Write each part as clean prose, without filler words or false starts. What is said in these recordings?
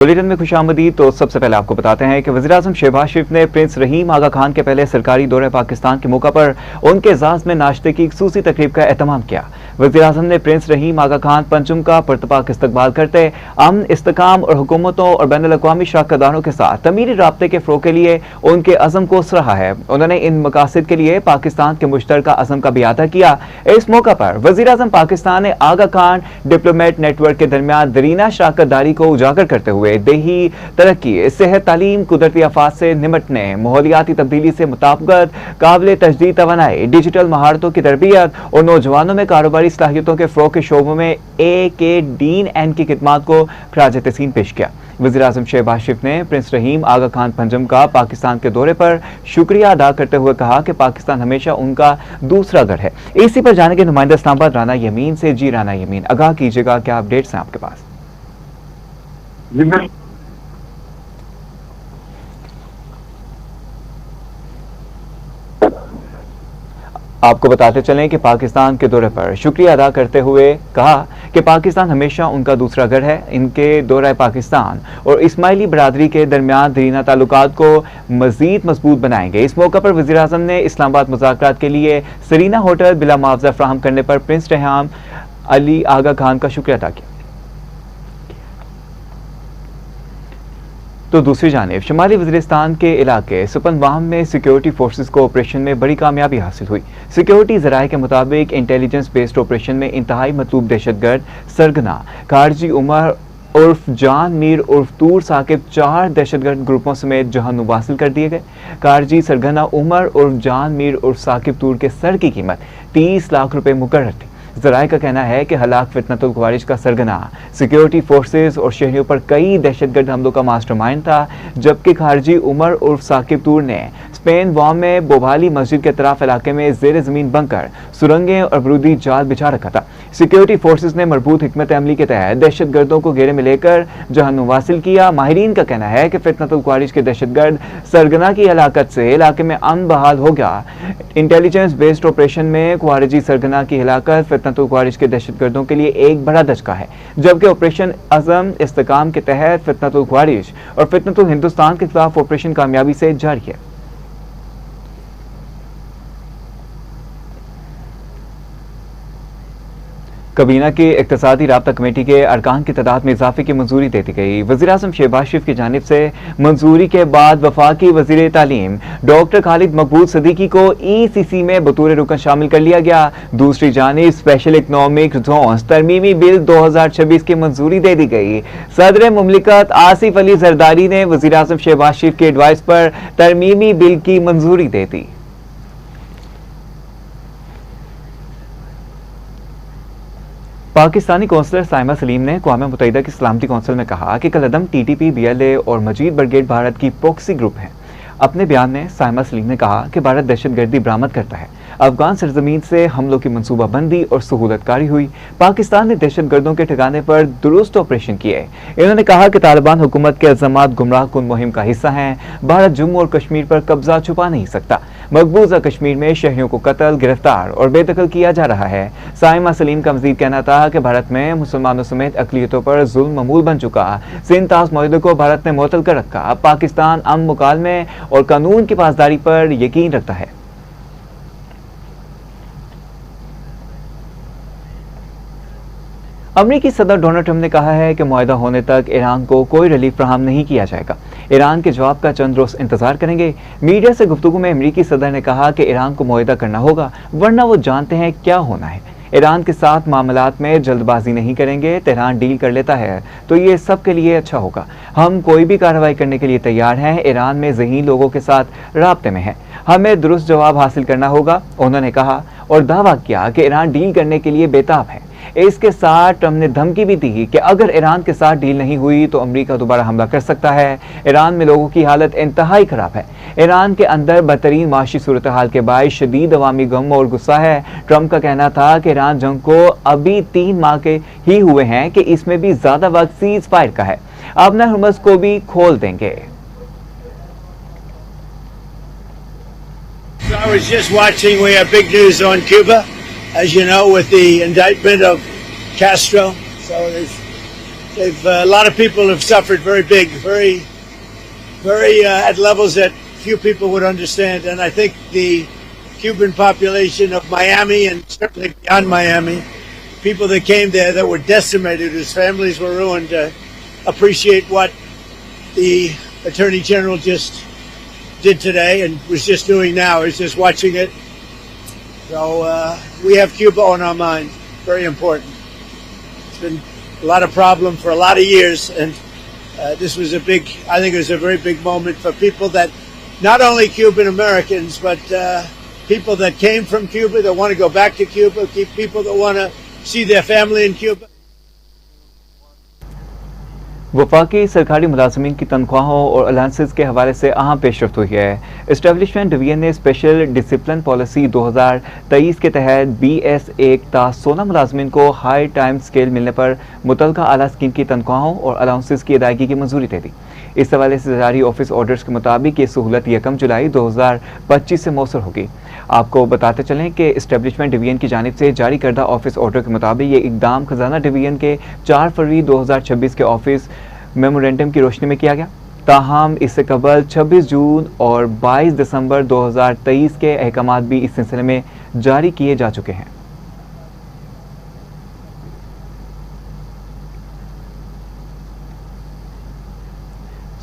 Bulletin में खुशामदीद। तो सबसे पहले आपको बताते हैं कि वज़ीर-ए-आज़म शहबाज शरीफ ने प्रिंस रहीम आगा खान के पहले सरकारी दौरे पाकिस्तान के मौका पर उनके एजाज़ में नाश्ते की खुसूसी तकरीब का एहतमाम किया। वज़ीर-ए-आज़म ने प्रिंस रहीम आगा खान पंचम का पुरतपाक इस्तकबाल करते अमन, इस्तेकाम और हुकूमतों और बैनुल-अक़वामी शराकतदारों के साथ तमीरी राब्ते के फ़रोग़ के लिए उनके अज़म को सराहा है। उन्होंने इन मकासद के लिए पाकिस्तान के मुश्तरका अज़म का भी अदा किया। इस मौका पर वज़ीर-ए-आज़म पाकिस्तान ने आगा खान डिप्लोमेट नेटवर्क के दरमियान दरीना शराकतदारी को उजागर करते हुए देही तरक्की, सेहत, तालीम, कुदरती आफात से निमटने, माहौलियाती तब्दीली से मुताबिकत, काबिल तजदीद तवानाई, डिजिटल महारतों की तरबियत और नौजवानों में कारोबारी सलाहियतों के फ़रोग़ के शोबों में AKDN की खिदमात को खराज तहसीन पेश किया। वज़ीर-ए-आज़म शहबाज शरीफ ने प्रिंस रहीम आगा खान पंचम का पाकिस्तान के दौरे पर शुक्रिया अदा करते हुए कहा कि पाकिस्तान हमेशा उनका दूसरा घर है। इसी पर जाने के नुमाइंदा इस्लामाबाद राना यमीन से। जी राना यमीन, आगाह कीजिएगा, क्या अपडेट्स हैं आपके पास? आपको बताते चलें कि पाकिस्तान के दौरे पर शुक्रिया अदा करते हुए कहा कि पाकिस्तान हमेशा उनका दूसरा घर है। इनके दौरा पाकिस्तान और इस्माइली बरादरी के दरमियान दरीना ताल्लुकात को मजीद मजबूत बनाएंगे। इस मौका पर वज़ीर-ए-आज़म ने इस्लामाबाद मुज़ाकरात के लिए सरीना होटल बिला मुआवजा फराहम करने पर प्रिंस रहीम अली आगा खान का शुक्रिया अदा किया। तो दूसरी जानिब शुमाली वज़ीरिस्तान के इलाके सुपनवाम में सिक्योरिटी फोर्सेस को ऑपरेशन में बड़ी कामयाबी हासिल हुई। सिक्योरिटी ज़राए के मुताबिक इंटेलिजेंस बेस्ड ऑपरेशन में इंतहाई मतलूब दहशतगर्द सरगना खारजी उमर उर्फ जान मीर उर्फ तूर साकिब 4 दहशतगर्द ग्रुपों समेत जहन्नुम हासिल कर दिए गए। खारजी सरगना उमर उर्फ जान मीर उर्फ साकिब तूर के सर की कीमत 30 लाख रुपए मुकर्रर थी। ज़राए का कहना है कि हलाक फितनतुल ख्वारिज का सरगना सिक्योरिटी फोर्सेस और शहरियों पर कई दहशतगर्द हमलों का मास्टरमाइंड था, जबकि खारजी उमर उर्फ साकिब तूर ने स्पेन वाम में बोभाली मस्जिद के तरफ इलाके में जेर ज़मीन बंकर, सुरंगें और बरूदी जाल बिछा रखा था। सिक्योरिटी फोर्सेस ने मरबूत हिकमत अमली के तहत दहशतगर्दों को घेरे में लेकर जहन्नुम हासिल किया। माहिरीन का कहना है कि फितनतुल ख्वारिज के दहशतगर्द सरगना की हलाकत से इलाके में अमन बहाल हो गया। इंटेलिजेंस बेस्ड ऑपरेशन में ख्वारिजी सरगना की हलाकत फितनतुल ख्वारिज के दहशतगर्दों के लिए एक बड़ा धचका है, जबकि ऑपरेशन अज़म इस्तेकाम के तहत फितनतुल ख्वारिज और फितनतुल हिंदुस्तान के खिलाफ ऑपरेशन कामयाबी से जारी है। कबीना की इक़्तिसादी राब्ता कमेटी के अरकान की तादाद में इजाफे की मंजूरी दे दी गई। वज़ीर-ए-आज़म शहबाज शरीफ की जानिब से मंजूरी के बाद वफाकी वज़ीर तालीम डॉक्टर खालिद मकबूल सदीकी को ECC में बतौर रुकन शामिल कर लिया गया। दूसरी जानिब स्पेशल इकनॉमिक जोन्स तरमीमी बिल 2026 की मंजूरी दे दी गई। सदर मुमलिकत आसिफ अली जरदारी ने वज़ीर-ए-आज़म शहबाज शरीफ की एडवाइस पर तरमीमी बिल की मंजूरी दे दी। पाकिस्तानी कौंसलर साइमा सलीम ने अक़वाम मुत्तहिदा की सलामती कौंसिल में कहा कि कलअदम TTP, BLA और मजीद ब्रिगेड भारत की प्रॉक्सी ग्रुप हैं। अपने बयान में साइमा सलीम ने कहा कि भारत दहशतगर्दी बरामद करता है। अफगान सरजमीन से हमलों की मनसूबाबंदी और सहूलतकारी हुई। पाकिस्तान ने दहशतगर्दों के ठिकाने पर दुरुस्त ऑपरेशन किए। इन्होंने कहा कि तालिबान हुकूमत के अज़मात गुमराह कुन मुहिम का हिस्सा हैं। भारत जम्मू और कश्मीर पर कब्जा छुपा नहीं सकता। मकबूजा कश्मीर में शहरियों को कत्ल, गिरफ्तार और बेदखल किया जा रहा है। साइमा सलीम का मजीद कहना था कि भारत में मुसलमानों समेत अक़लियतों पर जुल्म मामूल बन चुका। सिंध ताश माहदे को भारत ने मुअत्तल कर रखा। पाकिस्तान अमन, मुकालमे और कानून की पासदारी पर यकीन रखता है। अमरीकी सदर डोनाल्ड ट्रंप ने कहा है कि मुआहदा होने तक ईरान को कोई रिलीफ फराहम नहीं किया जाएगा। ईरान के जवाब का चंद रोज इंतजार करेंगे। मीडिया से गुफ्तगू में अमरीकी सदर ने कहा कि ईरान को मुआहदा करना होगा, वरना वो जानते हैं क्या होना है। ईरान के साथ मामलात में जल्दबाजी नहीं करेंगे। तेहरान डील कर लेता है तो ये सब के लिए अच्छा होगा। हम कोई भी कार्रवाई करने के लिए तैयार हैं। ईरान में ज़हीन लोगों के साथ राब्ते में है, हमें दुरुस्त जवाब हासिल करना होगा, उन्होंने कहा और दावा किया कि ईरान डील करने के लिए बेताब है। इसके साथ ट्रंप ने धमकी भी दी कि अगर ईरान के साथ डील नहीं हुई तो अमेरिका दोबारा हमला कर सकता है। ईरान में लोगों की हालत इंतहाई खराब है। ईरान के अंदर बदतरीन माशी सूरत हाल के बायस शदीद अवामी गम और गुस्सा है। ट्रंप का कहना था कि ईरान जंग को अभी 3 माह के ही हुए हैं कि इसमें भी ज्यादा वक्त सीज फायर का है। अब न हुर्मुज़ को भी खोल देंगे। I was just watching, we have big news on Cuba, as you know, with the indictment of Castro. So there's a lot of people have suffered very big, very at levels that few people would understand. And I think the Cuban population of Miami and certainly beyond Miami, people that came there that were decimated, whose families were ruined, appreciate what the Attorney General just did today and was just doing now. He's just watching it. So we have Cuba on our mind. Very important. It's been a lot of problem for a lot of years, and this was I think it was a very big moment for people that, not only Cuban Americans, but people that came from Cuba that want to go back to Cuba, people that want to see their family in Cuba. वफाकी सरकारी मुलाजमीन की तनख्वाहों और allowances के हवाले से अहम पेशरफ्त हुई है। एस्टेब्लिशमेंट डिवीजन ने स्पेशल डिसिप्लिन पॉलिसी 2023 के तहत BS1 ता 16 मुलाजमीन को हाई टाइम स्केल मिलने पर मुतलका आला स्कीम की तनख्वाहों और अलाउंसेस की अदायगी की मंजूरी दे दी। इस हवाले से जारी ऑफिस ऑर्डर्स के मुताबिक ये सहूलत 1 जुलाई 2025 से मौसर होगी। आपको बताते चलें कि एस्टेब्लिशमेंट डिवीजन की जानिब से जारी करदा ऑफिस ऑर्डर के मुताबिक ये इकदाम खजाना डिवीजन के 4 फरवरी 2026 के ऑफिस मेमोरेंडम की रोशनी में किया गया। ताहम इससे कबल 26 जून और 22 दिसंबर 2023 के अहकामात भी इस सिलसिले में जारी किए जा चुके हैं।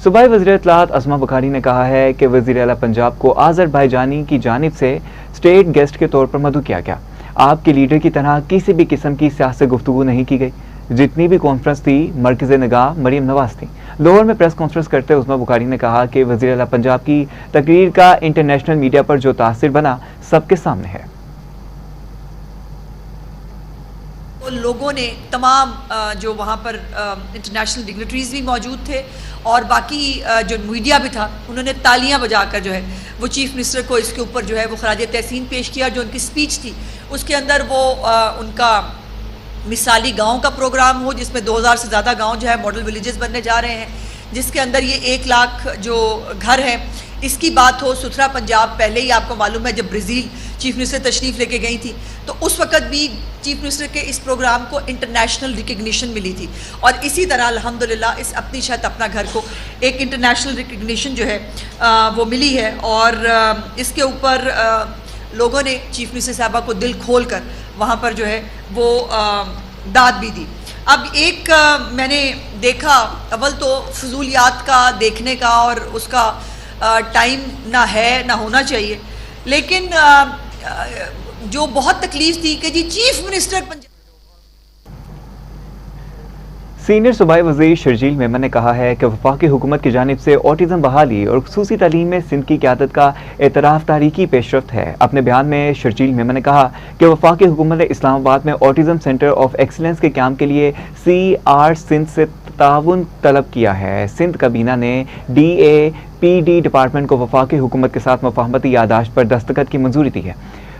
सूबाई वज़ीर इत्तलाआत अस्मा बुखारी ने कहा है कि वज़ीर आला पंजाब को आज़रबाईजानी की जानिब से स्टेट गेस्ट के तौर पर मदऊ किया गया। आपके लीडर की तरह किसी भी किस्म की सियासी गुफ्तगू नहीं की गई। जितनी भी कॉन्फ्रेंस थी मरकज़ निगाह मरीम नवाज थी। लाहौर में प्रेस कॉन्फ्रेंस करते हुए अस्मा बुखारी ने कहा कि वज़ीर आला पंजाब की तकरीर का इंटरनेशनल मीडिया पर जो तासीर बना सबके सामने है। लोगों ने तमाम जो वहाँ पर इंटरनेशनल डिग्निटरीज भी मौजूद थे और बाकी जो मीडिया भी था, उन्होंने तालियां बजाकर जो है वो चीफ मिनिस्टर को इसके ऊपर जो है वो खराज तहसीन पेश किया। जो उनकी स्पीच थी उसके अंदर वो उनका मिसाली गाँव का प्रोग्राम हो जिसमें 2000 से ज़्यादा गाँव जो है मॉडल विलेजेस बनने जा रहे हैं, जिसके अंदर ये 1 लाख जो घर हैं इसकी बात हो। सुथरा पंजाब पहले ही आपको मालूम है जब ब्राज़ील चीफ मिनिस्टर तशरीफ़ लेके गई थी तो उस वक्त भी चीफ मिनिस्टर के इस प्रोग्राम को इंटरनेशनल रिकग्निशन मिली थी और इसी तरह अल्हम्दुलिल्लाह इस अपनी छत अपना घर को एक इंटरनेशनल रिकग्निशन जो है वो मिली है। और इसके ऊपर लोगों ने चीफ मिनिस्टर साहबा को दिल खोल कर वहाँ पर जो है वो दाद भी दी। अब एक मैंने देखा, अव्वल तो फजूलियात का देखने का और उसका टाइम ना है ना होना चाहिए, लेकिन जो बहुत तकलीफ थी कि जी चीफ मिनिस्टर सीनियर सूबाई वज़ीर शर्जील मेमन ने कहा है कि वफाकी हुकूमत की जानिब से ऑटिज़म बहाली और खुसूसी तालीम में सिंध की क़यादत का एतराफ़ तारीखी पेशरफ्त है। अपने बयान में शर्जील मेमन ने कहा कि वफाकी हुकूमत ने इस्लामाबाद में ऑटिज़म सेंटर ऑफ एक्सीलेंस के क़याम के लिए CR सिंध से ताउन तलब किया है। सिंध काबीना ने DAPD डिपार्टमेंट को वफाकी हुकूमत के साथ मुफाहमती यादाश्त पर दस्तखत की मंजूरी दी है।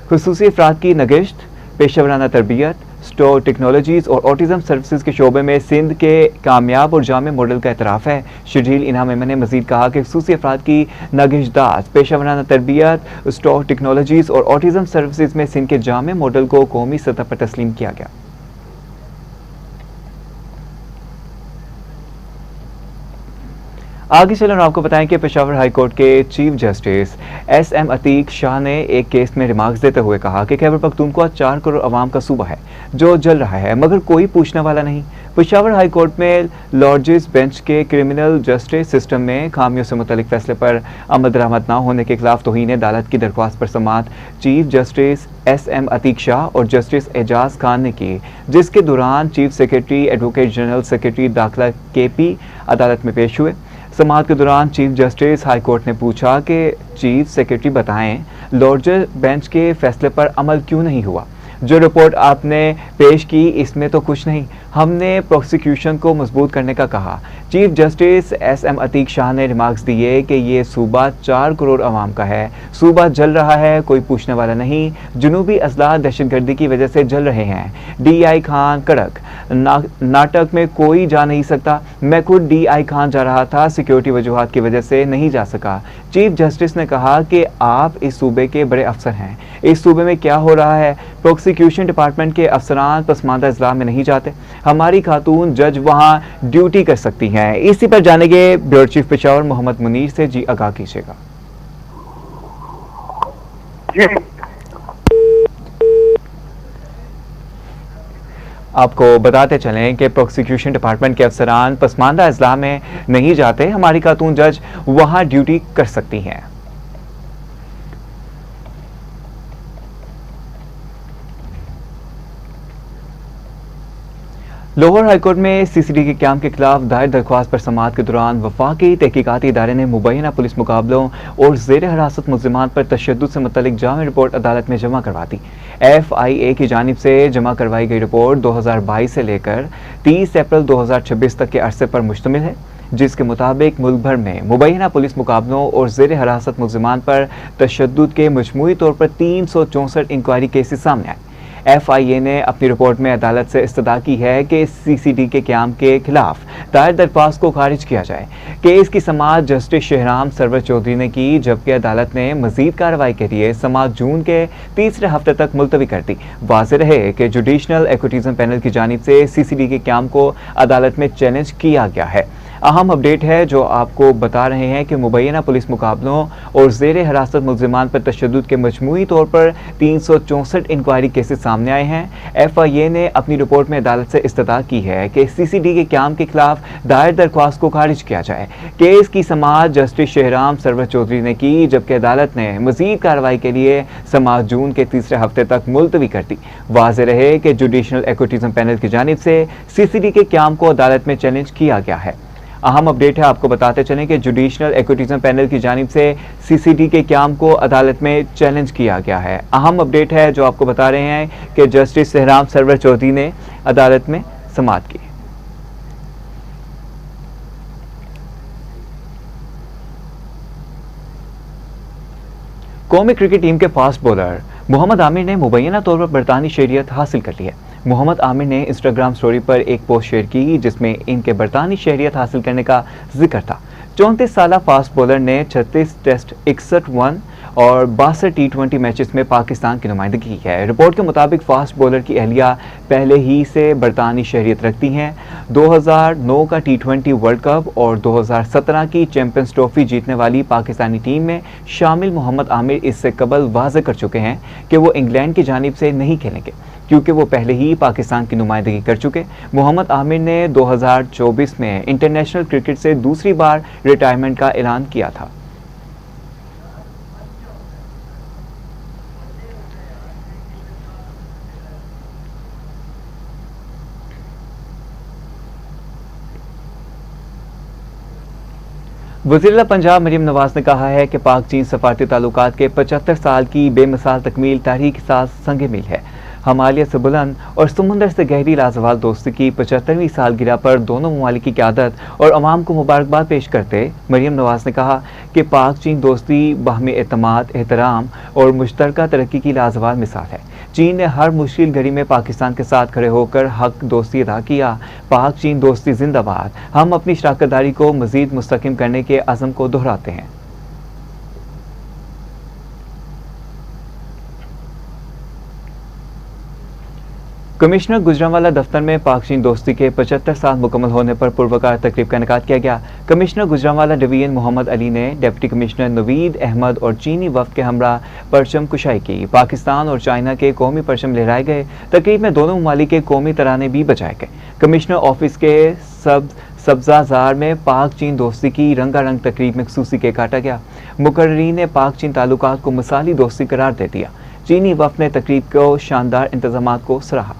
खुसूसी अफराद की नगिश्त, पेशेवराना तरबियत, स्टोर टेक्नोलॉजीज़ और ऑटिज़म सर्विसेज के शोबे में सिंध के कामयाब और जामे मॉडल का एतराफ़ है। शर्जील इनाम मेमन ने मज़ीद कहा कि खुसूसी अफराद की नगिशदात, पेशेवराना तरबियत, स्टोर टेक्नोलॉजीज़ और ऑटिज़म सर्विसेज में सिंध के जामे मॉडल को कौमी सतह पर तस्लीम किया गया। आगे चलकर आपको बताएं कि पेशावर हाई कोर्ट के chief justice SM Atiq Shah ने एक केस में रिमार्क्स देते हुए कहा कि खैबर पख्तूनख्वा 4 करोड़ अवाम का सूबा है जो जल रहा है मगर कोई पूछने वाला नहीं। पेशावर हाई कोर्ट में लॉर्ड्स बेंच के क्रिमिनल जस्टिस सिस्टम में खामियों से मुतल्लिक फैसले पर अमल दरामद न होने के खिलाफ तौहीन अदालत की दरख्वास्त पर समाअत chief justice SM Atiq Shah और जस्टिस एजाज खान ने की, जिसके दौरान chief secretary advocate general secretary दाखिला KP अदालत में पेश हुए। समाअत के दौरान चीफ जस्टिस हाई कोर्ट ने पूछा कि चीफ सेक्रेटरी बताएं लॉर्ड्स बेंच के फैसले पर अमल क्यों नहीं हुआ। जो रिपोर्ट आपने पेश की इसमें तो कुछ नहीं, हमने प्रोसिक्यूशन को मजबूत करने का कहा। Chief justice SM Atiq Shah ने रिमार्क्स दिए कि ये सूबा 4 करोड़ अवाम का है, सूबा जल रहा है, कोई पूछने वाला नहीं। जुनूबी अजला दहशतगर्दी की वजह से जल रहे हैं। DI खान कड़क नाटक में कोई जा नहीं सकता। मैं खुद DI खान जा रहा था, सिक्योरिटी वजूहात की वजह से नहीं जा सका। चीफ जस्टिस ने कहा कि आप इस सूबे के बड़े अफसर हैं, इस सूबे में क्या हो रहा है, प्रोसिक्यूशन डिपार्टमेंट के अफसरान पसमानदा अजला में नहीं जाते, हमारी खातून जज वहां ड्यूटी कर सकती हैं। इसी पर जानेंगे ब्यूरो चीफ पेशावर मोहम्मद मुनीर से। जी आगाह कीजिएगा। आपको बताते चलें कि प्रोसिक्यूशन डिपार्टमेंट के अफसरान पसमानदा अजला में नहीं जाते, हमारी खातून जज वहां ड्यूटी कर सकती हैं। लाहौर हाईकोर्ट में सीसीडी के क्याम के खिलाफ दायर दरख्वास्त पर समाअत के दौरान वफाकी तहकीकाती इदारे ने मुबैना पुलिस मुकाबलों और जेर हिरासत मुल्ज़िमान पर तशद्दुद से मुतल्लिक जामी रिपोर्ट अदालत में जमा करवा दी। FIA की जानिब से जमा करवाई गई रिपोर्ट 2022 से लेकर 30 अप्रैल 2026 तक के अरसे पर मुश्तमिल है, जिसके मुताबिक मुल्क भर में मुबैना पुलिस मुकाबलों और जेर हिरासत मुल्ज़िमान पर तशद्दुद के मजमूई तौर पर 364 इंक्वायरी केसेस सामने आए। FIA ने अपनी रिपोर्ट में अदालत से इस्तदा की है कि CCD के क्याम के खिलाफ दायर दरख्वास्त को खारिज किया जाए। केस की समाअत जस्टिस शहराम सरवर चौधरी ने की, जबकि अदालत ने मजीद कार्रवाई के लिए समाअत जून के तीसरे हफ्ते तक मुलतवी कर दी। वाज़ेह रहे कि जुडिशनल एक्विटिज्म पैनल की जानिब से CCD के क्याम को अदालत में चैलेंज किया गया है। अहम अपडेट है जो आपको बता रहे हैं कि मुबैना पुलिस मुकाबलों और जेर हिरासत मुल्ज़िमान पर तशद्दुद के मजमूई तौर पर 364 इंक्वायरी केसेस सामने आए हैं। FIA ने अपनी रिपोर्ट में अदालत से इस्तदा की है कि CCD के क्याम के खिलाफ दायर दरख्वास्त को खारिज किया जाए। केस की समाअत जस्टिस शहराम सरवर चौधरी ने की, जबकि अदालत ने मजीद कार्रवाई के लिए समाअत जून के तीसरे हफ्ते तक मुलतवी कर दी। वाज़ेह रहे कि जुडिशनल एक्विटिज्म पैनल की जानिब से CCD के क्याम को अदालत में चैलेंज किया गया है। अहम अपडेट है, आपको बताते चलें कि जुडिशनल एक्विटिज्म पैनल की जानिब से CCD के क्याम को अदालत में चैलेंज किया गया है। अहम अपडेट है जो आपको बता रहे हैं कि जस्टिस शहराम सरवर चौधरी ने अदालत में समाअत की। कौमी क्रिकेट टीम के फास्ट बॉलर मोहम्मद आमिर ने मुबैना तौर पर बरतानी शहरियत हासिल कर ली है। मोहम्मद आमिर ने इंस्टाग्राम स्टोरी पर एक पोस्ट शेयर की, जिसमें इनके बरतानी शहरियत हासिल करने का जिक्र था। 34 साला फास्ट बॉलर ने 36 टेस्ट, 61 वन और 62 T20 मैचेस में पाकिस्तान की नुमाइंदगी की है। रिपोर्ट के मुताबिक फास्ट बॉलर की अहलिया पहले ही से बरतानी शहरियत रखती हैं। 2009 का T20 वर्ल्ड कप और 2017 की चैंपियंस ट्रॉफी जीतने वाली पाकिस्तानी टीम में शामिल मोहम्मद आमिर इससे कबल वाज़ेह कर चुके हैं कि वो इंग्लैंड की जानिब से नहीं खेलेंगे, क्योंकि वो पहले ही पाकिस्तान की नुमाइंदगी कर चुके। मोहम्मद आमिर ने 2024 में इंटरनेशनल क्रिकेट से दूसरी बार रिटायरमेंट का ऐलान किया था। वज़ीर पंजाब मरियम नवाज ने कहा है कि पाक चीन सफारती ताल्लुकात के 75 साल की बेमिसाल तकमील तारीख के साथ संग मील है। हिमालय से बुलंद और समुंदर से गहरी लाजवाल दोस्ती की 75वीं सालगिरह पर दोनों ममालिक की क़यादत और अवाम को मुबारकबाद पेश करते मरियम नवाज ने कहा कि पाक चीन दोस्ती बाहमी एतमाद, एहतराम और मुश्तरका तरक्की की लाजवाल मिसाल है। चीन ने हर मुश्किल घड़ी में पाकिस्तान के साथ खड़े होकर हक दोस्ती अदा किया। पाक चीन दोस्ती जिंदाबाद। हम अपनी शराकतदारी को मजीद मुस्तहकम करने के अज़म को दोहराते हैं। कमिश्नर गुजरांवाला दफ्तर में पाक चीन दोस्ती के 75 साल मुकम्मल होने पर पुरवकार तकरीब का इनेकाद किया गया। कमिश्नर गुजरांवाला डिवीजन मोहम्मद अली ने डिप्टी कमिश्नर नवीद अहमद और चीनी वफ़द के हमरा परचम कुशाई की। पाकिस्तान और चाइना के कौमी परचम लहराए गए। तकरीब में दोनों ममालिक के कौमी तराने भी बजाए गए। कमिश्नर ऑफिस के सब्ज़ाजार में पाक चीन दोस्ती की रंगारंग तकरीब में खुसूसी केक काटा गया। मुकर्रीन ने पाक चीन ताल्लुकात को मिसाली दोस्ती करार दे दिया। चीनी वफ़द ने तकरीब को शानदार इंतजामात को सराहा।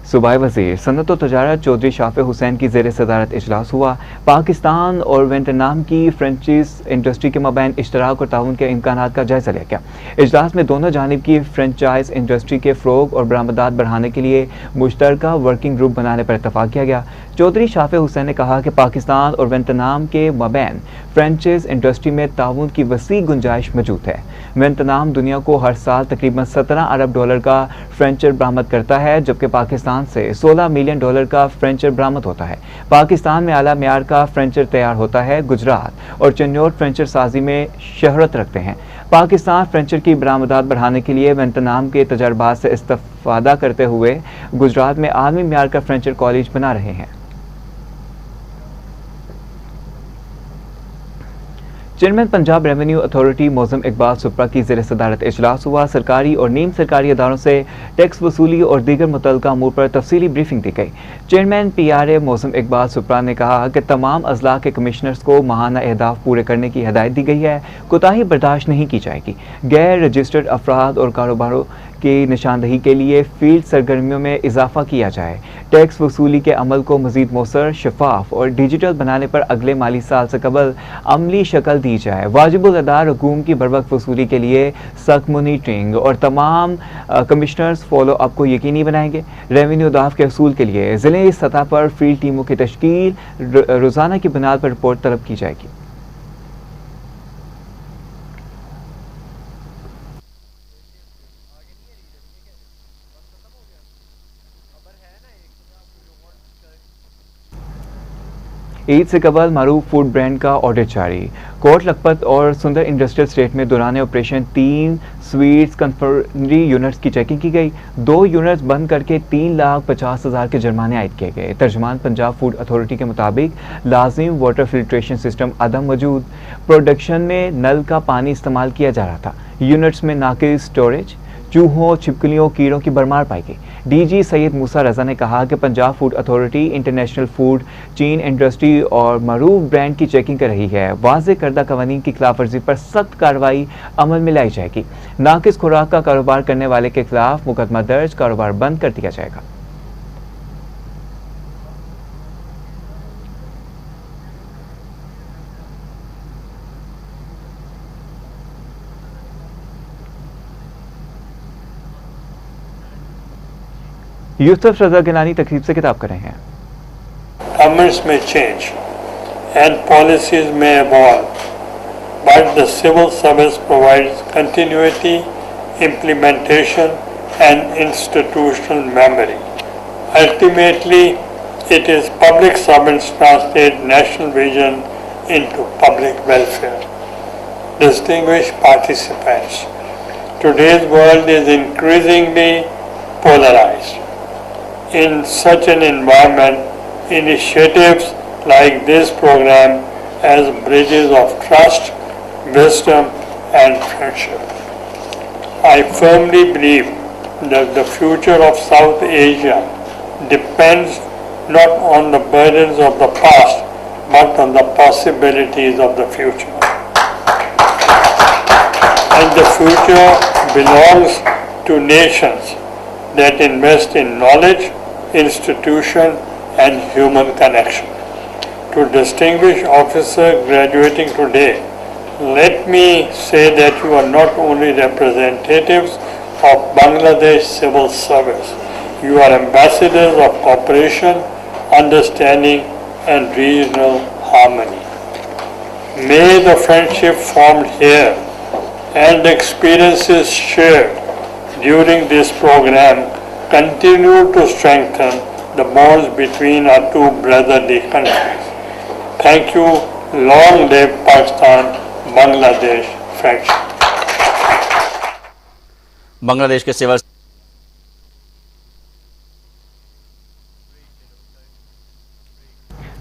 सूबाई वज़ीर सनअत व तजारत चौधरी शाफे हुसैन की ज़ेर सदारत इजलास हुआ। पाकिस्तान और वियतनाम की फ्रेंचाइज इंडस्ट्री के मबैन इश्तराक और ताउन के इम्कानात का जायज़ा लिया गया। इजलास में दोनों जानिब की फ्रेंचाइज इंडस्ट्री के फ़रोग और बरामदात बढ़ाने के लिए मुश्तरका वर्किंग ग्रुप बनाने पर इत्तफाक किया गया। चौधरी शाफे हुसैन ने कहा कि पाकिस्तान और वियतनाम के मबैन फ्रेंचाइज इंडस्ट्री में ताउन की वसी गुंजाइश मौजूद है। वियतनाम दुनिया को हर साल तकरीबन 17 अरब डॉलर का फ्रेंचर बरामद करता है, जबकि पाकिस्तान से 16 मिलियन डॉलर का फ्रेंचर बरामद होता है। पाकिस्तान में आला मेयार का फ्रेंचर तैयार होता है। गुजरात और चन्नौर फ्रेंचर साजी में शहरत रखते हैं। पाकिस्तान फ्रेंचर की बरामदात बढ़ाने के लिए वियतनाम के तजर्बात से इस्तेफादा करते हुए गुजरात में आलमी मेयार का फ्रेंचर कॉलेज बना रहे हैं। Chairman Punjab revenue authority Mauzam Iqbal Supra की ज़ेर सदारत इजलास हुआ। सरकारी और नीम सरकारी अदारों से टैक्स वसूली और दीगर मुतल्लिका अमूर पर तफसीली ब्रीफिंग दी गई। चेयरमैन PRA मौज़म इकबाल सुप्रा ने कहा कि तमाम अजला के कमिश्नर्स को माहाना अहदाफ पूरे करने की हिदायत दी गई है। कोताही बर्दाश्त नहीं की जाएगी। गैर रजिस्टर्ड अफराद और कारोबारों की निशानदही के लिए फील्ड सरगर्मियों में इजाफा किया जाए। टैक्स वसूली के अमल को मजीद मौसर, शफाफ और डिजिटल बनाने पर अगले माली साल से कबल अमली शक्ल दी जाए। वाजिबुल अदा रकूम की बरवक्त वसूली के लिए सख्त मॉनिटरिंग और तमाम कमिश्नर्स फॉलो अप को यकीनी बनाएंगे। रेवेन्यू अहदाफ के असूल के लिए ज़िले सतह पर फील्ड टीमों की तश्कील, रोज़ाना की बुनियाद पर रिपोर्ट तलब की जाएगी। ईद से कबल मारूफ फूड ब्रांड का ऑडिट जारी। कोट लखपत और सुंदर इंडस्ट्रियल स्टेट में दौरान ऑपरेशन 3 स्वीट्स कन्फर्मरी यूनिट्स की चेकिंग की गई। 2 यूनिट्स बंद करके 3,50,000 के जुर्माने आयद किए गए। तर्जुमान पंजाब फूड अथॉरिटी के मुताबिक लाजिम वाटर फिल्ट्रेशन सिस्टम अदम मौजूद, प्रोडक्शन में नल का पानी इस्तेमाल किया जा रहा था। यूनिट्स में नाकिस स्टोरेज, चूहों, छिपकलियों, कीड़ों की भरमार पाई गई। DG सैयद मूसा रजा ने कहा कि Punjab food authority international food chain industry और मरूफ ब्रांड की चेकिंग कर रही है। वाज़े करदा कवानीन की खिलाफ वर्जी पर सख्त कार्रवाई अमल में लाई जाएगी। नाकिस खुराक का कारोबार करने वाले के खिलाफ मुकदमा दर्ज, कारोबार बंद कर दिया जाएगा। यूसुफ रजा गिलानी तकरीब से खिताब कर रहे हैं। Governments may change and policies may evolve, but the civil service provides continuity, implementation, and institutional memory. Ultimately, it is public servants translate national vision into public welfare. Distinguished participants, today's world is increasingly polarized. In such an environment, initiatives like this program as bridges of trust, wisdom, and friendship. I firmly believe that the future of South Asia depends not on the burdens of the past, but on the possibilities of the future. And the future belongs to nations that invest in knowledge, institution, and human connection. To distinguished officer graduating today, let me say that you are not only representatives of Bangladesh civil service, you are ambassadors of cooperation, understanding, and regional harmony. May the friendship formed here and experiences shared during this program continue to strengthen the bonds between our two brotherly countries. Thank you. Long live Pakistan, Bangladesh friendship. Bangladesh के civil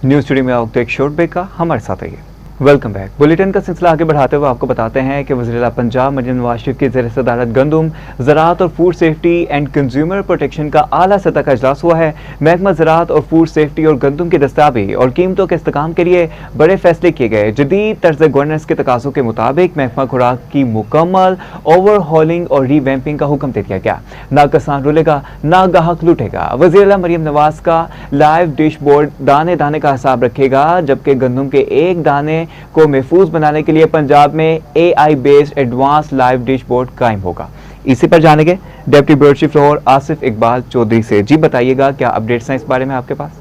news studio में वक्त एक short break का, हमारे साथ आइए। Welcome back. Bulletin का सिलसिला आगे बढ़ाते हुए आपको बताते हैं कि वज़ीर-ए-आला पंजाब मरियम नवाज शरीफ की ज़ेर सदारत गंदम, ज़राअत और food safety and consumer protection का आला सतह का इजलास हुआ है। महकमा ज़राअत और फूड सेफ्टी और गंदम की दस्ताबी और कीमतों के इस्तेकाम के लिए बड़े फैसले किए गए। जदीद तर्ज गवर्नेंस के तकाज़ों के मुताबिक महकमा खुराक की मुकम्मल ओवरहॉलिंग और रीवैम्पिंग का हुक्म दे दिया गया। ना किसान रुलेगा, ना गाहक लूटेगा। वज़ीर-ए-आला मरियम नवाज का लाइव डैशबोर्ड दाने दाने का हिसाब रखेगा, जबकि गंदम के एक दाने को महफूज बनाने के लिए पंजाब में AI based advance live dashboard कायम होगा। इसी पर जानेंगे deputy bureau chief Lahore Asif Iqbal Chaudhry से। जी बताइएगा, क्या अपडेट्स हैं इस बारे में आपके पास?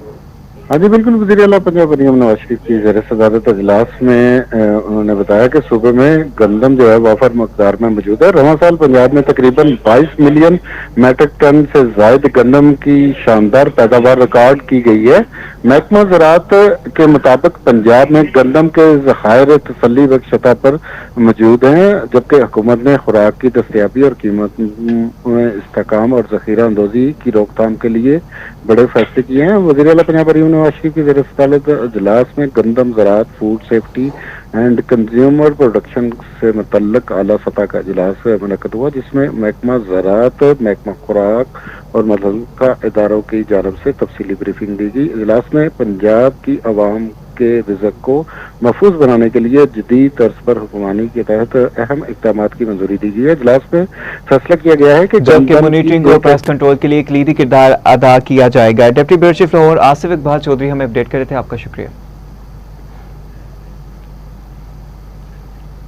हाँ जी बिल्कुल, वज़ीर आला पंजाब मरियम नवाज शरीफ की ज़ेर सदारत इजलास में उन्होंने बताया कि सूबे में गंदम जो है वाफर मकदार में मौजूद है। रवां साल पंजाब में तकरीबन 22 मिलियन मैट्रिक टन से जायद गंदम की शानदार पैदावार रिकॉर्ड की गई है। महकमा ज़राअत के मुताबिक पंजाब में गंदम के ज़खायर तसल्ली बख्श सतह पर मौजूद हैं, जबकि हुकूमत ने खुराक की दस्तयाबी और कीमत में इस्तेहकाम और ज़ख़ीरा अंदोज़ी की रोकथाम के लिए बड़े फैसले किए हैं। वज़ीर आला पंजाब मरियम नवाज शरीफ की ज़ेर सदारत इजलास में गंदम ज़राअत, food safety and consumer production से मुतल्लिक आला सतह का इजलास मुनक़्क़द हुआ, जिसमें महकमा ज़राअत, महकमा खुराक और मुतल्लिका इदारों की जानिब से तफसीली ब्रीफिंग दी गई। इजलास में पंजाब की अवाम के रिज़्क़ को महफूज बनाने के लिए जदीद तर्ज पर हुक्मरानी के तहत अहम इक़दाम की मंजूरी दी गई है। इजलास में फैसला किया गया है कि जबकि मॉनिटरिंग और पेस्ट कंट्रोल के लिए क्लीदी किरदार अदा किया जाएगा। Deputy bureau chief Lahore Asif Iqbal Chaudhry हमें अपडेट कर रहे थे, आपका शुक्रिया।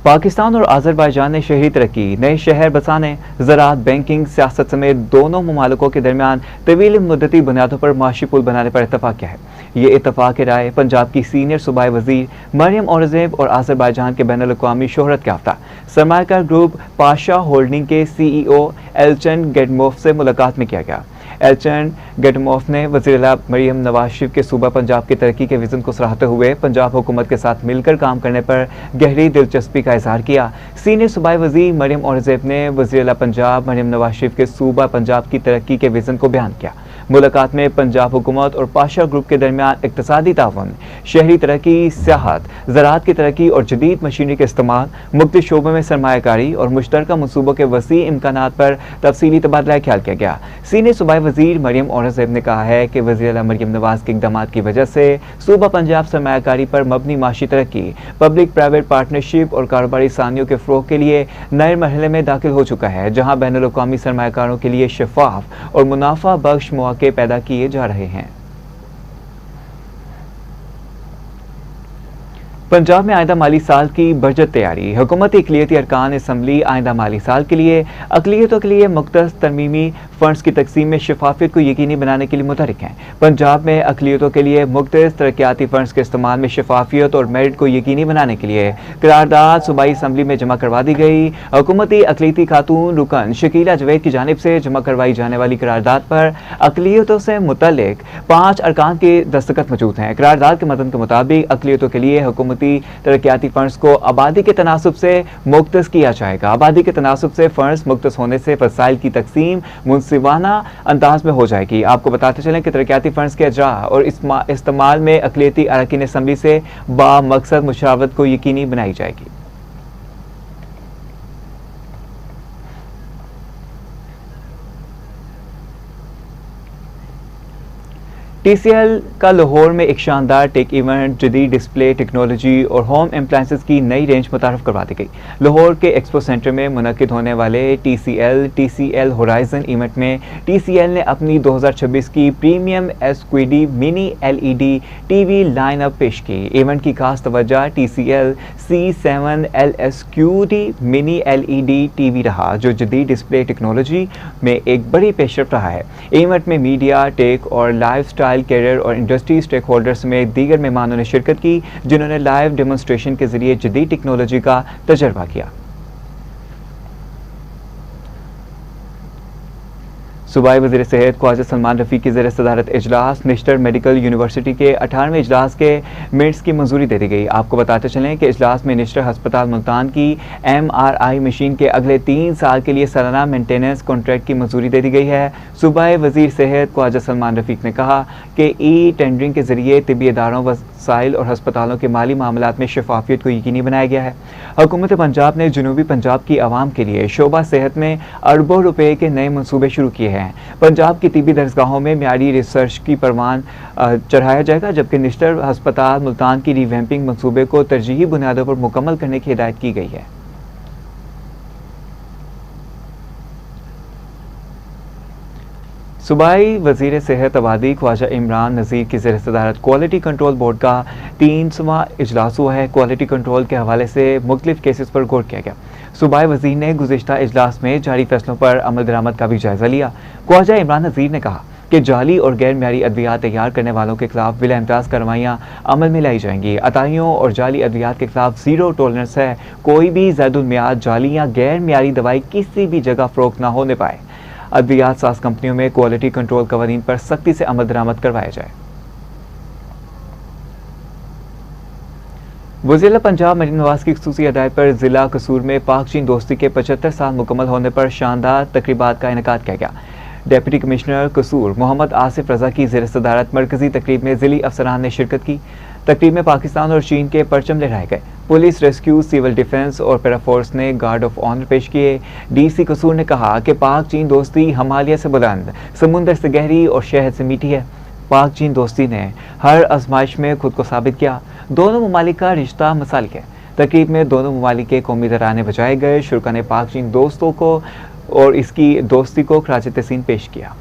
पाकिस्तान और आज़रबाईजान ने शहरी तरक्की, नए शहर बसाने, ज़राअत, बैंकिंग, सियासत समेत दोनों ममालिकों के दरमियान तवील मुद्दती बुनियादों पर माशी पुल बनाने पर इत्तफाक किया है। ये इत्तफाक राय पंजाब की सीनियर सूबाई वज़ीर मरियम औरंगज़ेब और आज़रबाईजान के बैनुल अक़वामी शोहरत याफ्ता सरमायाकार ग्रुप पाशा होल्डिंग के CEO एल्चन गेडमोफ से मुलाकात में किया गया। एल्चन गेडमोफ ने वज़ीर-ए-आला मरियम नवाज शरीफ के सूबा पंजाब की तरक्की के विज़न को सराहते हुए पंजाब हुकूमत के साथ मिलकर काम करने पर गहरी दिलचस्पी का इजहार किया। सीनियर सूबाई वज़ीर मरियम औरंगज़ेब ने वज़ीर-ए-आला पंजाब मरियम नवाज शरीफ के सूबा पंजाब की तरक्की के विज़न को बयान किया। मुलाकात में पंजाब हुकूमत और पाशा ग्रुप के दरमियान इक़्तिसादी ताउन, शहरी तरक्की, सियाहत, ज़राअत की तरक्की और जदीद मशीनरी के इस्तेमाल, मुख्तलिफ शोबों में सरमायाकारी और मुश्तरका मनसूबों के वसी इम्कानात पर तफसीली तबादला ख्याल किया गया। सीनियर सूबाई वज़ीर मरियम औरंगज़ेब ने कहा है कि वज़ीर-ए-आला मरियम नवाज के इक़दामात की वजह से सूबा पंजाब सरमायाकारी पर मबनी माशी तरक्की, पब्लिक प्राइवेट पार्टनरशिप और कारोबारी सानियों के फ़रोग़ के लिए नए मरहले में दाखिल हो चुका है, जहाँ बैनुल अक़वामी सरमायाकारों के लिए शफ़ाफ और मुनाफा बख्श मौक़े पैदा किए जा रहे हैं। पंजाब में आइंदा माली साल की बजट तैयारी, हुकूमती अक़लियती अरकान असम्बली आइंदा माली साल के लिए अक़लियतों के लिए मुख्तस तरमीमी फ़ंड्स की तकसीम में शफाफियत को यकीनी बनाने के लिए मुतहरिक हैं। पंजाब में अक़लियतों के लिए मुख्तस तरक्याती फ़ंड्स के इस्तेमाल में शफाफियत और मेरिट को यकीनी बनाने के लिए करारदाद सूबाई असम्बली में जमा करवा दी गई। हुकूमती अक़लियती खातून रुकन शकीला जवेद की जानिब से जमा करवाई जाने वाली करारदाद पर अक़लियतों से मुतल्लिक 5 अरकान के दस्तखत मौजूद हैं। करारदाद के मतन के मुताबिक अक़लियतों के लिए हुकूमती तरक्याती फंड्स को आबादी के तनासुब से मुख्तस किया जाएगा। आबादी के तनासुब से फंड्स मुख्तस होने से वसाइल की तकसीम मुनसिफाना अंदाज में हो जाएगी। आपको बताते चलें कि तरक्याती फंड्स के अजरा और इस्तेमाल में अक़लियती अरकान असम्बली से बामकसद मुशावरत को यकीनी बनाई जाएगी। TCL का लाहौर में एक शानदार टेक इवेंट, जदीद डिस्प्ले टेक्नोलॉजी और होम एप्लायंसेस की नई रेंज मुतारफ़ करवा दी गई। लाहौर के एक्सपो सेंटर में मुनक़िद होने वाले TCL होराइजन इवेंट में TCL ने अपनी 2026 की premium SQD mini LED TV lineup पेश की। इवेंट की खास तवज्जो TCL C7 LSQD mini LED TV रहा, जो जदीद डिस्प्ले टेक्नोलॉजी में एक बड़ी पेशरफ रहा है। इवेंट में मीडिया, टेक और लाइफ स्टाइल, कैरियर और इंडस्ट्री स्टेक होल्डर्स में दीगर मेहमानों ने शिरकत की, जिन्होंने लाइव डेमोन्स्ट्रेशन के जरिए जदीद टेक्नोलॉजी का तजर्बा किया। सूबाई वज़ीर सेहत ख्वाजा सलमान रफ़ीक की ज़ेर सदारत इजलास निश्तर मेडिकल यूनिवर्सिटी के 18वें इजलास के मिनट्स की मंजूरी दे दी गई। आपको बताते चलें कि इजलास में निश्तर हस्पताल मुल्तान की MRI मशीन के अगले 3 साल के लिए सालाना मेंटेनेंस कॉन्ट्रैक्ट की मंजूरी दे दी गई है। सूबाई वज़ीर सेहत ख्वाजा सलमान रफ़ीक ने कहा कि टेंडरिंग के जरिए तिब्बी इदारों, वसाइल और हस्पतालों के माली मामलात में शफाफियत को यकीनी बनाया गया है। हुकूमत पंजाब ने जनूबी पंजाब की आवाम के लिए शोबा सेहत में अरबों रुपए के नए मनसूबे शुरू किए हैं। पंजाब की तिब्बी दरसगाहों में म्यारी रिसर्च की परवान चढ़ाया जाएगा, जबकि निश्तर हस्पताल मुल्तान की रिवैम्पिंग मनसूबे को तरजीही बुनियादों पर मुकम्मल करने की हिदायत की गई है। सूबाई वज़ीर सेहत आबादी ख्वाजा इमरान नज़ीर की ज़ेर सदारत क्वालिटी कंट्रोल बोर्ड का 3वां इजलास हुआ है। क्वालिटी कंट्रोल के हवाले से मुख्तलिफ केसेस पर गौर किया गया। सूबाई वज़ीर ने गुज़िश्ता इजलास में जारी फैसलों पर अमल दरामद का भी जायज़ा लिया। ख्वाजा इमरान नज़ीर ने कहा कि जाली और गैर म्यारी अद्वियात तैयार करने वालों के खिलाफ बिला इम्तियाज कार्रवाइयाँ अमल में लाई जाएंगी। अताइयों और जाली अद्वियात के खिलाफ ज़ीरो टॉलरेंस है। कोई भी ज़ैदुल मियाद जाली या गैर म्यारी दवाई किसी भी जगह फ़रोख्त ना होने पाए। अद्वियात साज कंपनियों में क्वालिटी कंट्रोल कवानीन पर सख्ती से अमल दरामद करवाया जाए। वज़ीर पंजाब मरीम नवाज की खुसूसी हिदायत पर जिला कसूर में पाक चीन दोस्ती के 75 साल मुकम्मल होने पर शानदार तकरीबात का इनेकाद किया गया। डिप्टी कमिश्नर कसूर मोहम्मद आसिफ रजा की ज़ेर सदारत मरकजी तकरीब में ज़िली अफसरान ने शिरकत की। तकरीब में पाकिस्तान और चीन के परचम लहराए गए। पुलिस, रेस्क्यू, सिविल डिफेंस और पैराफोर्स ने गार्ड ऑफ ऑनर पेश किए। DC कसूर ने कहा कि पाक चीन दोस्ती हिमालय से बुलंद, समुंदर से गहरी और शहद से मीठी है। पाक चीन दोस्ती ने हर आजमाइश में खुद को साबित किया। दोनों ममालिक का रिश्ता मसालिक है। तकरीब में दोनों ममालिक के कौमी तराने बजाए गए। शुरा ने पाक चीन दोस्तों को और इसकी दोस्ती को खराज तहसीन पेश किया।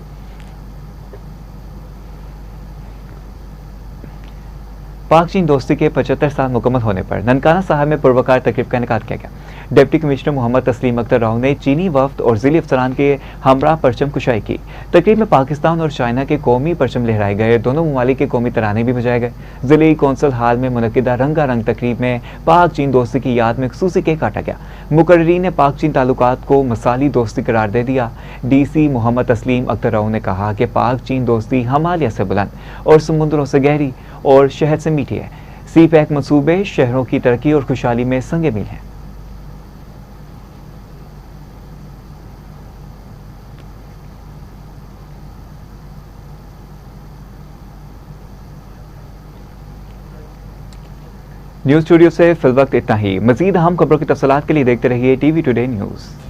पाक चीन दोस्ती के 75 साल मुकम्मल होने पर ननकाना साहब में पुरवकार तकरीब का इनेकाद किया गया। डिप्टी कमिश्नर मोहम्मद तस्लीम अख्तर राव ने चीनी वफ्द और ज़िली अफसरान के हमरा परचम कुशाई की। तकरीब में पाकिस्तान और चाइना के कौमी परचम लहराए गए। दोनों ममालिक के कौमी तराने भी बजाए गए। ज़िली कौंसल हाल में मुनक्किदा रंगारंग तकरीब में पाक चीन दोस्ती की याद में खुसूसी केक काटा गया। मुकर्रीन ने पाक चीन ताल्लुकात को मसाली दोस्ती करार दे दिया। DC मोहम्मद तस्लीम अख्तर राव ने कहा कि पाक चीन दोस्ती हिमालय से बुलंद और समुद्रों से गहरी और शहद से मीठी है। CPEC मंसूबे शहरों की तरक्की और खुशहाली में संगे मील हैं। न्यूज़ स्टूडियो से फिल वक्त इतना ही। मजीद अहम खबरों की तफसीलात के लिए देखते रहिए TV टुडे न्यूज़।